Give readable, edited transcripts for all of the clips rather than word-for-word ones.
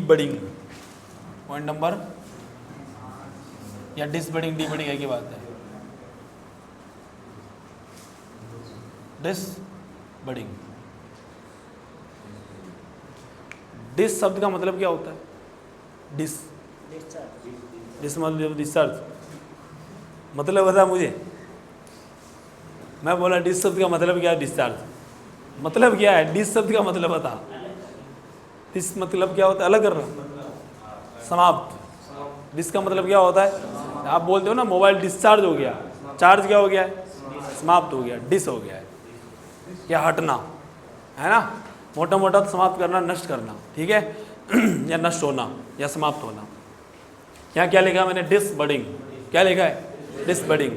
Budding, point number, या dish budding, D budding है की बात है, डिस बडिंग। डिस शब्द का मतलब क्या होता है? डिस, डिस मतलब डिस्चार्ज, मतलब बता मुझे, मैं बोला डिस शब्द का मतलब क्या है? डिस्चार्ज मतलब क्या है? डिस शब्द का मतलब बता। डिस मतलब क्या होता है? अलग कर रहा, समाप्त। डिस का मतलब क्या होता है? आप बोलते हो ना मोबाइल डिस्चार्ज हो गया, चार्ज क्या हो गया है? समाप्त हो गया, डिस हो गया है, या हटना है ना, मोटा मोटा तो समाप्त करना, नष्ट करना, ठीक है या नष्ट होना या समाप्त होना। यहाँ क्या लिखा मैंने? Disbudding. क्या लिखा है? Disbudding.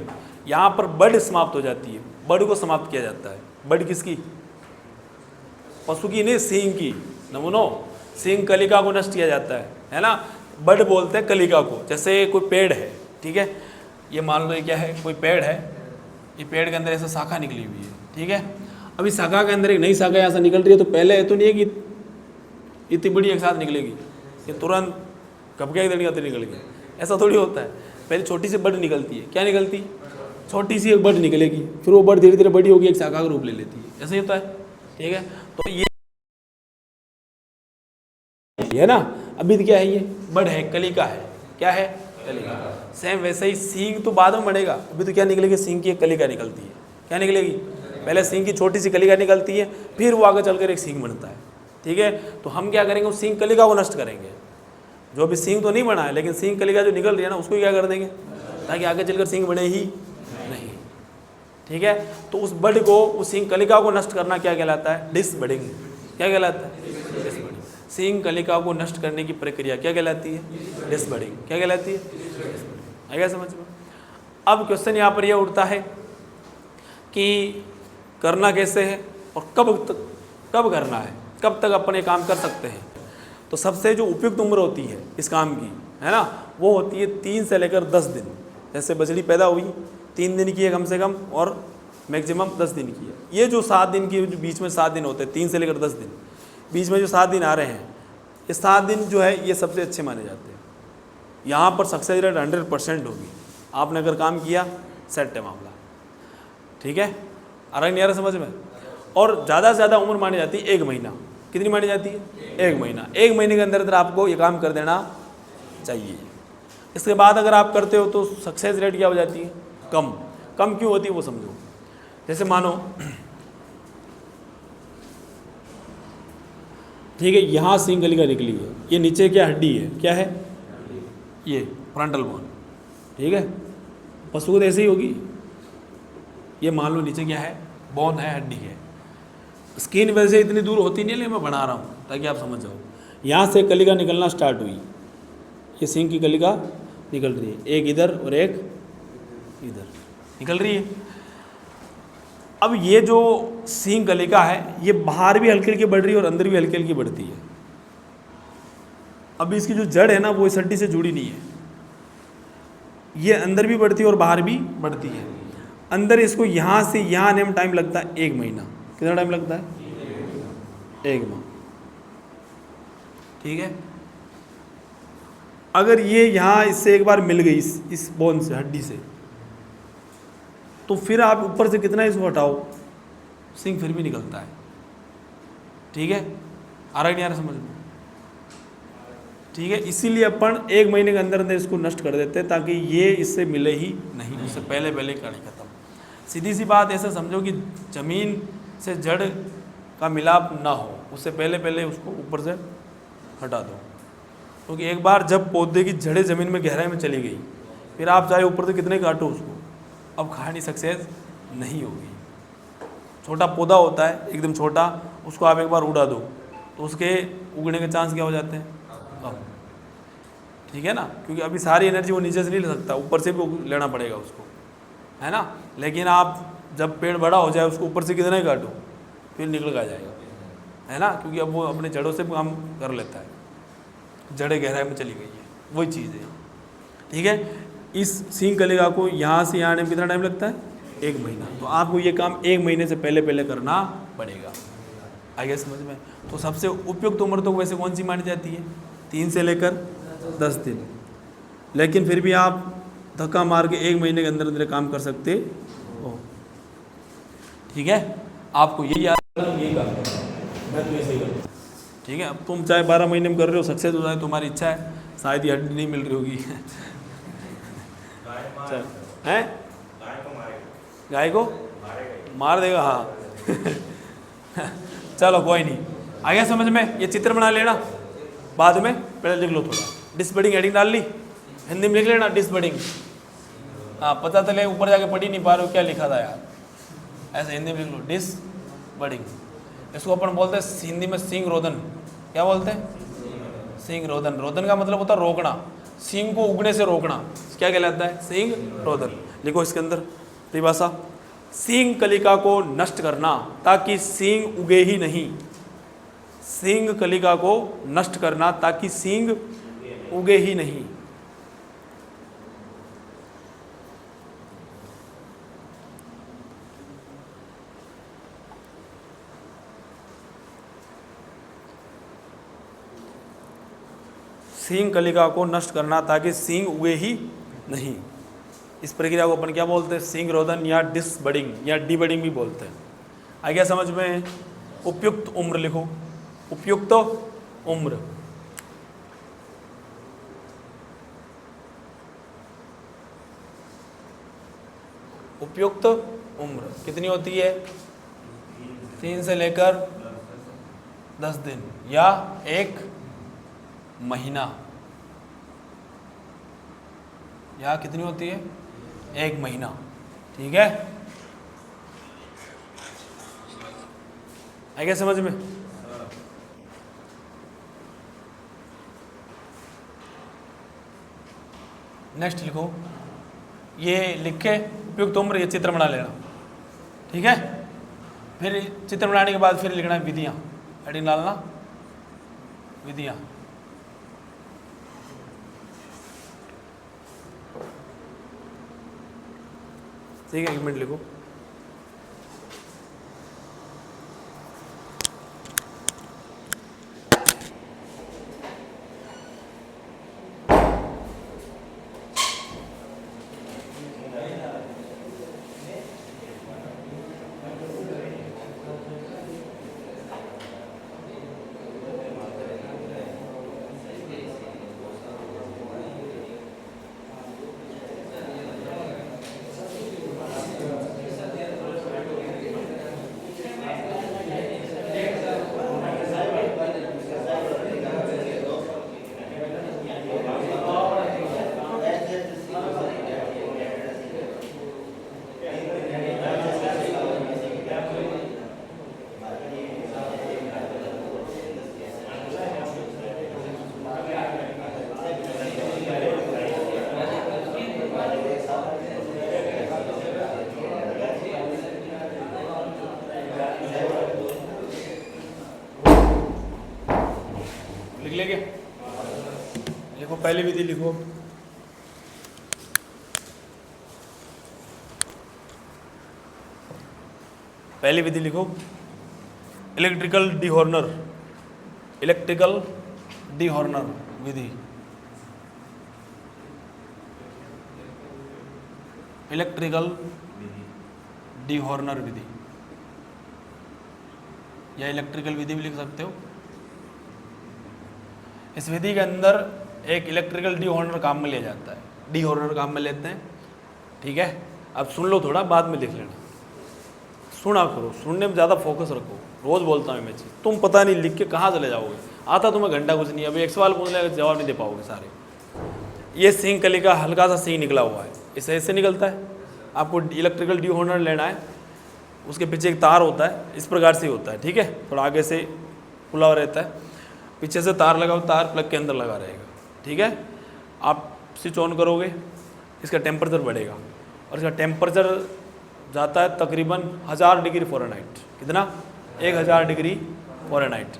यहाँ पर बड समाप्त हो जाती है, बड को समाप्त किया जाता है। बड किसकी? पशु की नहीं, सींग की। नमूनो, सींग कलिका को नष्ट किया जाता है ना। बड बोलते हैं कलिका को। जैसे कोई पेड़ है, ठीक है, ये मान लो ये क्या है, कोई पेड़ है, ये पेड़ के अंदर ऐसे शाखा निकली हुई है, ठीक है। अभी शाखा के अंदर एक नई शाखा यहाँ से निकल रही है, तो पहले तो नहीं है कि इतनी बड़ी एक साथ निकलेगी, ये तुरंत कपके एक निकल गया, ऐसा थोड़ी होता है। पहले छोटी सी बड निकलती है। क्या निकलती? छोटी सी एक बड निकलेगी, फिर वो बड धीरे धीरे बड़ी होगी, एक शाखा का रूप ले लेती है, ऐसा ही होता है, ठीक है। तो ये है ना। अभी तो क्या है? ये बड है, कलिका है। क्या है? कलिका। सेम वैसे ही सींग तो बाद में बढ़ेगा, अभी तो क्या निकलेगी? सींग की एक कलिका निकलती है। क्या निकलेगी? पहले सींग की छोटी सी कलिका निकलती है, फिर वो आगे चलकर एक सींग बनता है, ठीक है। तो हम क्या करेंगे? उस सींग कलिका को नष्ट करेंगे। जो भी सींग तो नहीं बना है, लेकिन सींग कलिका जो निकल रही है ना, उसको क्या कर देंगे, ताकि आगे चलकर सींग बने ही नहीं, ठीक है। तो उस बड को, उस सींग कलिका को नष्ट करना क्या कहलाता है? Disbudding. क्या कहलाता है? Dish budding. सींग कलिका को नष्ट करने की प्रक्रिया क्या कहलाती है? Disbudding. क्या कहलाती है? आएगा समझ में? अब क्वेश्चन यहाँ पर यह उठता है कि करना कैसे है और कब करना है, कब तक अपन ये काम कर सकते हैं। तो सबसे जो उपयुक्त उम्र होती है इस काम की, है ना, वो होती है 3 से लेकर 10 दिन। जैसे बछड़ी पैदा हुई 3 दिन की है कम से कम, और मैक्सिमम 10 दिन की है। ये जो 7 दिन की, जो बीच में 7 दिन होते हैं, 3 से लेकर 10 दिन, बीच में जो 7 दिन आ रहे हैं, ये 7 दिन जो है ये सबसे अच्छे माने जाते हैं। यहाँ पर सक्सेस रेट 100% होगी। आपने अगर काम किया, सेट है मामला, ठीक है। आ रहा नहीं आ रहा समझ में? और ज़्यादा से ज़्यादा उम्र मानी जाती है 1 महीना। कितनी मानी जाती है? 1 महीना। 1 महीने के अंदर आपको ये काम कर देना चाहिए। इसके बाद अगर आप करते हो तो सक्सेस रेट क्या हो जाती है? कम। कम क्यों होती है वो समझो। जैसे मानो, ठीक है, यहाँ सींग कलिका निकली है, ये नीचे क्या हड्डी है? क्या है? ये फ्रंटल बोन, ठीक है। पशु को ऐसे ही होगी। ये मान लो नीचे क्या है? बोन है, हड्डी है। स्किन वैसे इतनी दूर होती नहीं है, लेकिन मैं बना रहा हूँ ताकि आप समझ जाओ। यहाँ से कलिका निकलना स्टार्ट हुई, ये सींग की कलिका निकल रही है, एक इधर और एक इधर निकल रही है। अब ये जो सींग कलिका है, ये बाहर भी हल्की हल्की बढ़ रही है और अंदर भी हल्की हल्की बढ़ती है। अब इसकी जो जड़ है ना, वो इस हड्डी से जुड़ी नहीं है। ये अंदर भी बढ़ती है और बाहर भी बढ़ती है। अंदर इसको यहाँ से यहाँ आने में टाइम लगता है 1 महीना। कितना टाइम लगता है? 1 माह, ठीक है। अगर ये यहाँ इससे एक बार मिल गई, इस बोन से, हड्डी से, तो फिर आप ऊपर से कितना इसको हटाओ, सींग फिर भी निकलता है, ठीक है। आ रहा नहीं आ रहा समझ में? ठीक है। इसीलिए अपन 1 महीने के अंदर अंदर इसको नष्ट कर देते हैं, ताकि ये इससे मिले ही नहीं, उससे पहले पहले कहानी खत्म। सीधी सी बात ऐसे समझो कि ज़मीन से जड़ का मिलाप ना हो, उससे पहले पहले उसको ऊपर से हटा दो। क्योंकि एक बार जब पौधे की जड़ें ज़मीन में गहराई में चली गई, फिर आप चाहे ऊपर से कितने काटो उसको, अब कहानी सक्सेस नहीं होगी। छोटा पौधा होता है एकदम छोटा, उसको आप एक बार उड़ा दो तो उसके उगने के चांस क्या हो जाते हैं? कम, ठीक है ना। क्योंकि अभी सारी एनर्जी वो नीचे से नहीं ले सकता, ऊपर से भी लेना पड़ेगा उसको, है ना। लेकिन आप जब पेड़ बड़ा हो जाए, उसको ऊपर से कितना ही काटो, फिर निकल का जाएगा, है ना। क्योंकि अब वो अपने जड़ों से काम कर लेता है, जड़ें गहराई में चली गई है, वही चीज़ है, ठीक है। इस सींग कलिका को यहाँ से यहाँ आने में कितना टाइम लगता है? 1 महीना। तो आपको ये काम 1 महीने से पहले पहले करना पड़ेगा। आगे समझ में? तो सबसे उपयुक्त उम्र तो वैसे कौन सी मानी जाती है? 3 से लेकर 10 दिन, लेकिन फिर भी आप धक्का मार के 1 महीने के अंदर अंदर काम कर सकते हो। ठीक है, आपको ये याद रखना, यही काम करना, मैं तो ऐसे ही करता हूँ। ठीक है, अब तुम चाहे 12 महीने में कर रहे हो, सक्सेस हो जाए तुम्हारी इच्छा है, शायद ये हड्डी नहीं मिल रही होगी। हैं? गाय को मार देगा, हाँ। चलो कोई नहीं, आ गया समझ में। ये चित्र बना लेना बाद में, पहले लिख लो थोड़ा। डिसबडिंग हेडिंग डाल ली, हिंदी में लिख लेना डिसबडिंग। हाँ, पता चले ऊपर जाके पढ़ ही नहीं पा रहे हो क्या लिखा था यार, ऐसे हिंदी में लिख लो डिसबडिंग। इसको अपन बोलते हैं हिंदी में सिंग रोदन। क्या बोलते हैं? सिंग रोदन। रोदन का मतलब होता है रोकना, सिंग को उगने से रोकना, क्या कहलाता है? सिंग रोदन। लिखो इसके अंदर परिभाषा, सिंग कलिका को नष्ट करना ताकि सिंग उगे ही नहीं। सिंग कलिका को नष्ट करना ताकि सिंग उगे ही नहीं। सींग कलिका को नष्ट करना ताकि सींग उगे ही नहीं। इस प्रक्रिया को अपन क्या बोलते हैं? सींग रोदन या डिसबडिंग या डीबडिंग भी बोलते हैं। आ गया समझ में? उपयुक्त उम्र लिखो, उपयुक्त उम्र। उपयुक्त उम्र कितनी होती है? 3 से लेकर 10 दिन या 1 महीना, या कितनी होती है? 1 महीना। ठीक है, है क्या समझ में? नेक्स्ट लिखो, ये लिख के उपयुक्त उम्र, ये चित्र बना लेना। ठीक है, फिर चित्र बनाने के बाद फिर लिखना है विधियां, हेडिंग डालना विधियां। ठीक है, 1 मिनट लिखो। लिख लेंगे, लिखो पहली विधि लिखो। पहली विधि लिखो, इलेक्ट्रिकल डीहॉर्नर, इलेक्ट्रिकल डीहॉर्नर विधि, इलेक्ट्रिकल डीहॉर्नर विधि या इलेक्ट्रिकल विधि भी लिख सकते हो। इस विधि के अंदर एक इलेक्ट्रिकल डीहॉर्नर काम में लिया जाता है, डीहॉर्नर काम में लेते हैं। ठीक है, अब सुन लो थोड़ा, बाद में लिख लेना। सुना करो, सुनने में ज़्यादा फोकस रखो। रोज़ बोलता हूँ मैं चीज़, तुम पता नहीं लिख के कहाँ चले जाओगे। आता तुम्हें घंटा कुछ नहीं, अभी एक सवाल पूछ लेगा जवाब नहीं दे पाओगे सारे। ये सिंग कली का हल्का सा सिंग निकला हुआ है, इसे ऐसे निकलता है। आपको इलेक्ट्रिकल डीहॉर्नर लेना है, उसके पीछे एक तार होता है, इस प्रकार से होता है। ठीक है, थोड़ा आगे से खुला हुआ रहता है, पीछे से तार लगा, तार प्लग के अंदर लगा रहेगा। ठीक है, आप स्विच ऑन करोगे, इसका टेम्परेचर बढ़ेगा और इसका टेम्परेचर जाता है तकरीबन 1000 डिग्री फ़ारेनहाइट। कितना? 1000 डिग्री फ़ारेनहाइट।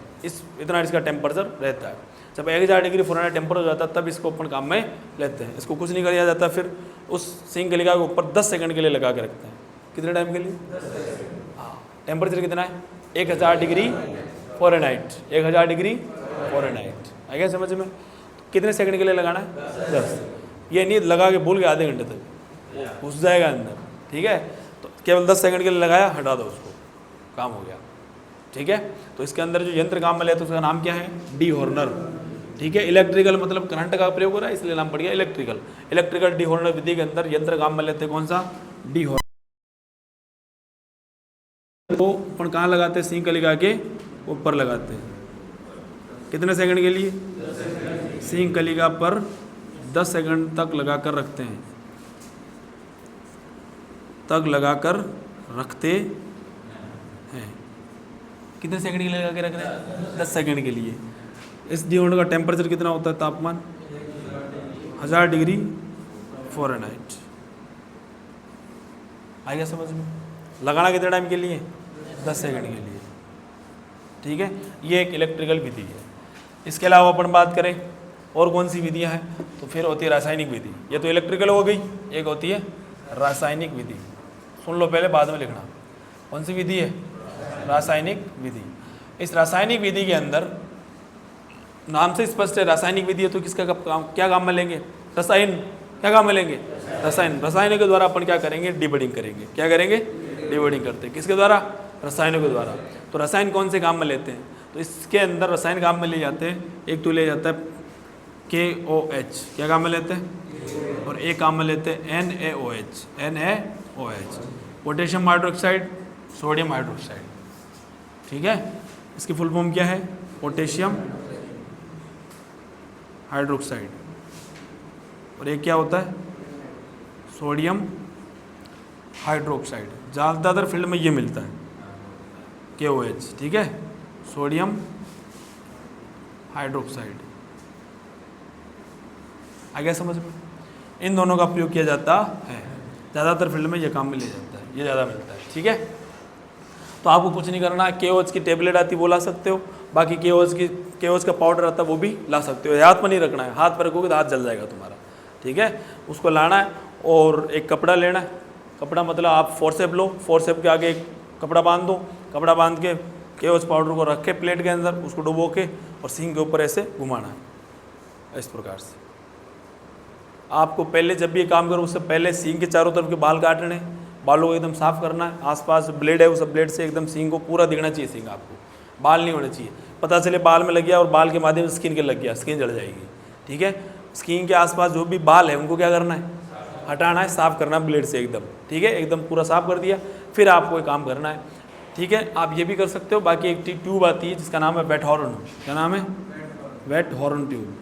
इतना इसका टेम्परेचर रहता है। जब 1000 डिग्री फ़ारेनहाइट टेम्परेचर हो जाता है तब इसको अपन काम में लेते हैं। इसको कुछ नहीं किया जाता, फिर उस सिंक कलिका के ऊपर 10 सेकंड के लिए लगा के रखते हैं। कितने टाइम के लिए? 10 सेकंड। हाँ, टेम्परेचर कितना है? 1000 डिग्री फ़ारेनहाइट, 1000 डिग्री फ़ारेनहाइट। आ गया समझ में? कितने सेकंड के लिए लगाना है? 10। ये नहीं लगा के भूल गए आधे घंटे तक घुस जाएगा अंदर, ठीक है? तो केवल 10 सेकंड के लिए लगाया, हटा दो उसको, काम हो गया, ठीक है? तो इसके अंदर जो यंत्र काम में लेते हैं उसका नाम क्या है? डी हॉर्नर, ठीक है? इलेक्ट्रिकल मतलब करंट का प्रयोग हो रहा है, इसलिए नाम पड़ गया इलेक्ट्रिकल। इलेक्ट्रिकल डी हॉर्नर विधि के अंदर यंत्र काम में लेते हैं कौन सा? D Horner. तो अपन कहाँ लगाते हैं? सिंक कलिका के ऊपर लगाते हैं। कितने सेकंड के लिए? सिंक कलिका पर 10 सेकंड तक लगाकर रखते हैं, तक लगाकर रखते हैं। कितने सेकंड के लिए लगा के रख रहे हैं? 10 सेकंड के लिए। इस डी हॉर्नर का टेम्परेचर कितना होता है? तापमान 1000 डिग्री फ़ारेनहाइट। आ गया समझ में? लगाना कितने टाइम के लिए? 10 सेकंड के लिए, ठीक है? ये एक इलेक्ट्रिकल विधि है। इसके अलावा अपन बात करें और कौन सी विधियां हैं, तो फिर होती है रासायनिक विधि। ये तो इलेक्ट्रिकल हो गई, एक होती है रासायनिक विधि। सुन लो पहले, बाद में लिखना। कौन सी विधि है? रासायनिक विधि। इस रासायनिक विधि के अंदर नाम से स्पष्ट है रासायनिक विधि है, तो किसका काम, क्या काम में लेंगे? रसायन। क्या काम में लेंगे? रसायन। रसायनों के द्वारा अपन क्या करेंगे? डिबडिंग करेंगे। क्या करेंगे? डिबडिंग करते हैं। किसके द्वारा? रसायनों के द्वारा। तो रसायन कौन से काम में लेते हैं? तो इसके अंदर रसायन काम में ले जाते हैं, एक तो ले जाता है KOH, क्या काम में लेते हैं? और एक काम में लेते हैं NaOH, NaOH, potassium hydroxide, sodium hydroxide, ठीक है? इसकी फुल फॉर्म क्या है? Potassium hydroxide. और एक क्या होता है? Sodium hydroxide. ज़्यादातर फील्ड में ये मिलता है KOH, ठीक है? Sodium hydroxide. आ गया समझ में? इन दोनों का प्रयोग किया जाता है, ज़्यादातर फील्ड में ये काम में ले जाता है, ये ज़्यादा मिलता है, ठीक है? तो आपको कुछ नहीं करना है, KOH की टेबलेट आती वो ला सकते हो, बाकी KOH का पाउडर आता है वो भी ला सकते हो। हाथ पर नहीं रखना है, हाथ पर रखोगे तो हाथ जल जाएगा तुम्हारा, ठीक है? उसको लाना है और एक कपड़ा लेना है। कपड़ा मतलब आप फोर्सेप लो, फोर्सेप के आगे एक कपड़ा बांध दो, कपड़ा बांध के KOH पाउडर को रख के प्लेट के अंदर, उसको डुबो के और सिंक के ऊपर ऐसे घुमाना है, इस प्रकार से। आपको पहले जब भी ये काम करो उससे पहले सिंक के चारों तरफ के बाल काटने हैं, बालों को एकदम साफ करना है। आसपास ब्लेड है उस ब्लेड से एकदम सिंक को पूरा दिखना चाहिए, सिंक आपको, बाल नहीं होने चाहिए। पता चले बाल में लग गया और बाल के माध्यम से स्किन के लग गया, स्किन जल जाएगी, ठीक है? स्किन के आसपास जो भी बाल है उनको क्या करना है? हटाना है, साफ करना है ब्लेड से एकदम, ठीक है? एकदम पूरा साफ कर दिया, फिर आपको ये काम करना है, ठीक है? आप ये भी कर सकते हो। बाकी एक ट्यूब आती है जिसका नाम है वेट हॉर्न। क्या नाम है? Wet horn tube.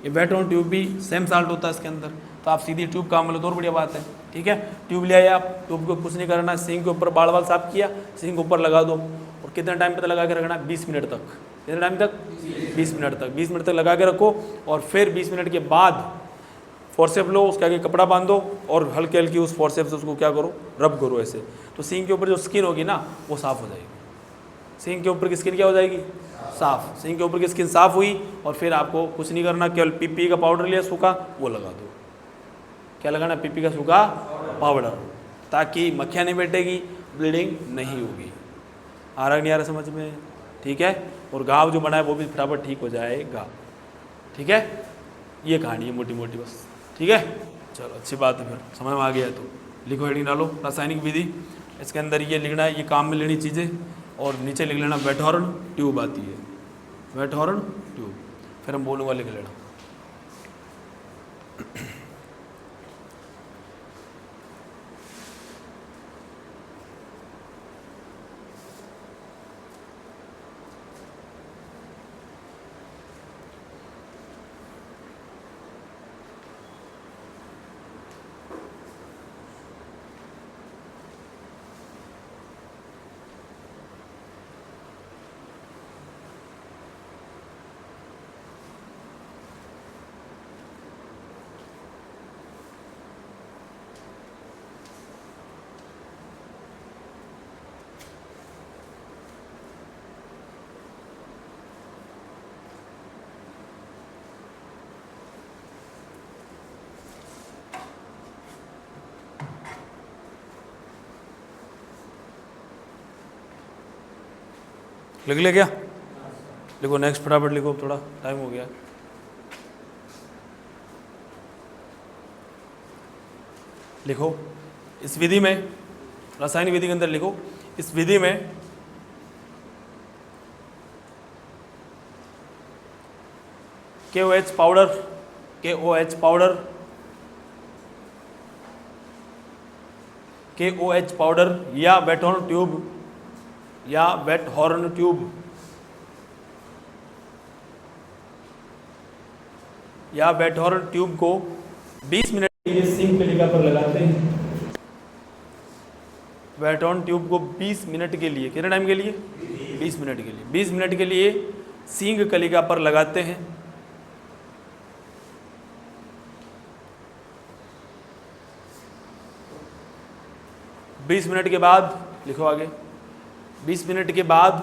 ये वेट हॉर्न ट्यूब भी सेम साल्ट होता है इसके अंदर, तो आप सीधी ट्यूब काम लो तो और बढ़िया बात है, ठीक है? ट्यूब ले आए आप, ट्यूब को कुछ नहीं करना है, सिंक के ऊपर बाल साफ किया, सिंक के ऊपर लगा दो और कितने टाइम तक लगा के रखना है? 20 मिनट तक। कितने टाइम तक? 20 मिनट तक। 20 मिनट तक लगा के रखो और फिर 20 मिनट के बाद फोर्सेप लो, उसके आगे कपड़ा बांधो और हल्की हल्की उस फोर्सेप से उसको क्या करो? रब करो ऐसे, तो सिंक के ऊपर जो स्किन होगी ना वो साफ़ हो जाएगी। सिंक के ऊपर की स्किन क्या हो जाएगी? साफ़। सिंक के ऊपर की स्किन साफ़ हुई और फिर आपको कुछ नहीं करना, केवल PP का पाउडर लिया सूखा, वो लगा दो। क्या लगाना? PP का सूखा पाउडर, ताकि मक्खियाँ नहीं बैठेगी, ब्लीडिंग नहीं होगी। आ रहा नहीं आ रहा समझ में? ठीक है? और घाव जो बना है वो भी फटाफट ठीक हो जाएगा, ठीक है? ये कहानी है मोटी मोटी बस, ठीक है? चलो अच्छी बात है, फिर समझ में आ गया है तो लिखो, हेडिंग डालो रासायनिक विधि। इसके अंदर ये लिखना है, ये काम में लेनी चीज़ें, और नीचे लिख लेना वेट हॉर्न ट्यूब आती है, वेट हॉर्न ट्यूब। फिर हम बोलूँगा लिख लेना। लिख ले क्या? लिखो नेक्स्ट, फटाफट लिखो, थोड़ा टाइम हो गया। लिखो इस विधि में, रासायनिक विधि के अंदर लिखो, इस विधि में KOH powder, KOH powder, KOH powder या वेटहॉर्न ट्यूब, या वेटहॉर्न ट्यूब, या वेटहॉर्न ट्यूब को 20 मिनट के लिए सिंक कलिका पर लगाते हैं। वेटहॉर्न ट्यूब को 20 मिनट के लिए, कितने टाइम के लिए? 20 मिनट के लिए, 20 मिनट के लिए सिंक कलिका पर लगाते हैं। बीस मिनट के बाद, लिखो आगे, 20 मिनट के बाद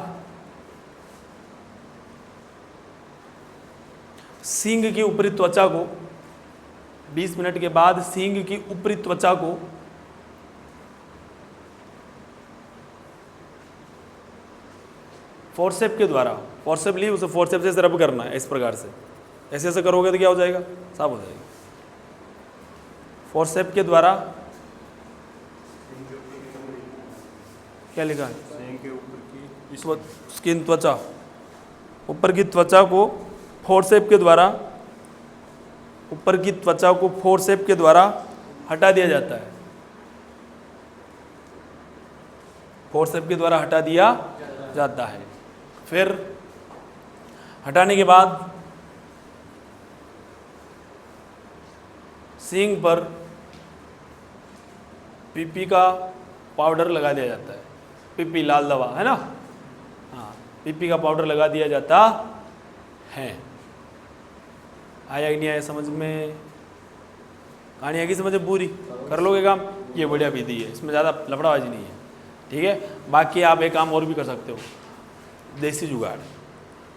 सींग की ऊपरी त्वचा को, 20 मिनट के बाद सींग की ऊपरी त्वचा को फोर्सेप के द्वारा, फोर्सेप ली उसे फोर्सेप से रब करना है, इस प्रकार से, ऐसे ऐसे करोगे तो क्या हो जाएगा? साफ हो जाएगा। फोर्सेप के द्वारा, क्या लिखा है? स्किन त्वचा, ऊपर की त्वचा को फोर्सेप के द्वारा, ऊपर की त्वचा को फोर्सेप के द्वारा हटा दिया जाता है। फोर्सेप के द्वारा हटा दिया जाता है। फिर हटाने के बाद सींग पर पीपी का पाउडर लगा दिया जाता है। पीपी लाल दवा है ना, हाँ, पीपी का पाउडर लगा दिया जाता है। आया कि नहीं आया समझ में? कहानी आएगी समझ में? पूरी कर लोगे काम? ये बढ़िया विधि है, इसमें ज़्यादा लफड़ाबाजी नहीं है, ठीक है। बाकी आप एक काम और भी कर सकते हो, देसी जुगाड़।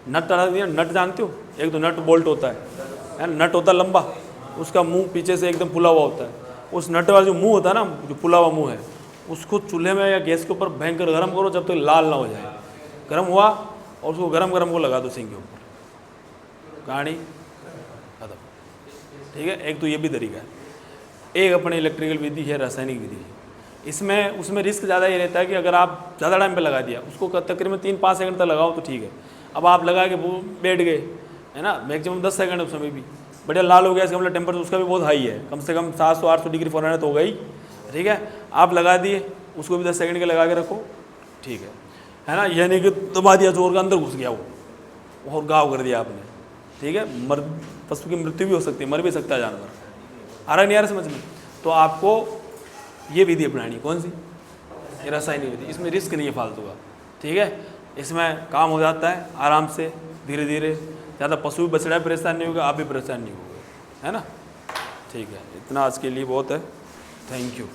नट डाल दिया, नट जानते हो? एक तो नट बोल्ट होता है, नट होता है लंबा, उसका मुंह पीछे से एकदम फुला हुआ होता है। उस नट वाला जो मुंह होता है ना, जो फुला हुआ मुंह है, उसको चूल्हे में या गैस के ऊपर भयंकर गर्म करो जब तक लाल ना हो जाए। गर्म हुआ और उसको गरम गरम को लगा दो सिंक के ऊपर, कहानी खत्म, ठीक है। एक तो ये भी तरीका है। एक अपनी इलेक्ट्रिकल विधि है, रासायनिक विधि है। इसमें उसमें रिस्क ज़्यादा ये रहता है कि अगर आप ज़्यादा टाइम पे लगा दिया, उसको तकरीबन 3-5 सेकंड तक लगाओ तो ठीक है। अब आप लगा के बैठ गए, है ना, मैक्सिमम 10 सेकंड उस समय भी बढ़िया लाल हो गया, इसका मतलब टेम्परेचर उसका भी बहुत हाई है, कम से कम 700-800 डिग्री फ़ारेनहाइट तो हो गई, ठीक है। आप लगा दिए, उसको भी 10 सेकंड के लगा के रखो, ठीक है ना। यह नहीं कि दबा दिया जोर का, अंदर घुस गया वो और घाव कर दिया आपने, ठीक है। पशु की मृत्यु भी हो सकती है, मर भी सकता है जानवर। आ रहा नहीं आ रहा समझ में? तो आपको ये विधि अपनानी, कौन सी? ये रासायनिक विधि। इसमें रिस्क नहीं है फालतू का, ठीक है। इसमें काम हो जाता है आराम से, धीरे धीरे। ज़्यादा पशु भी बछड़ा भी परेशान नहीं होगा, आप भी परेशान नहीं होगे, है ना। ठीक है, इतना आज के लिए बहुत है। Thank you.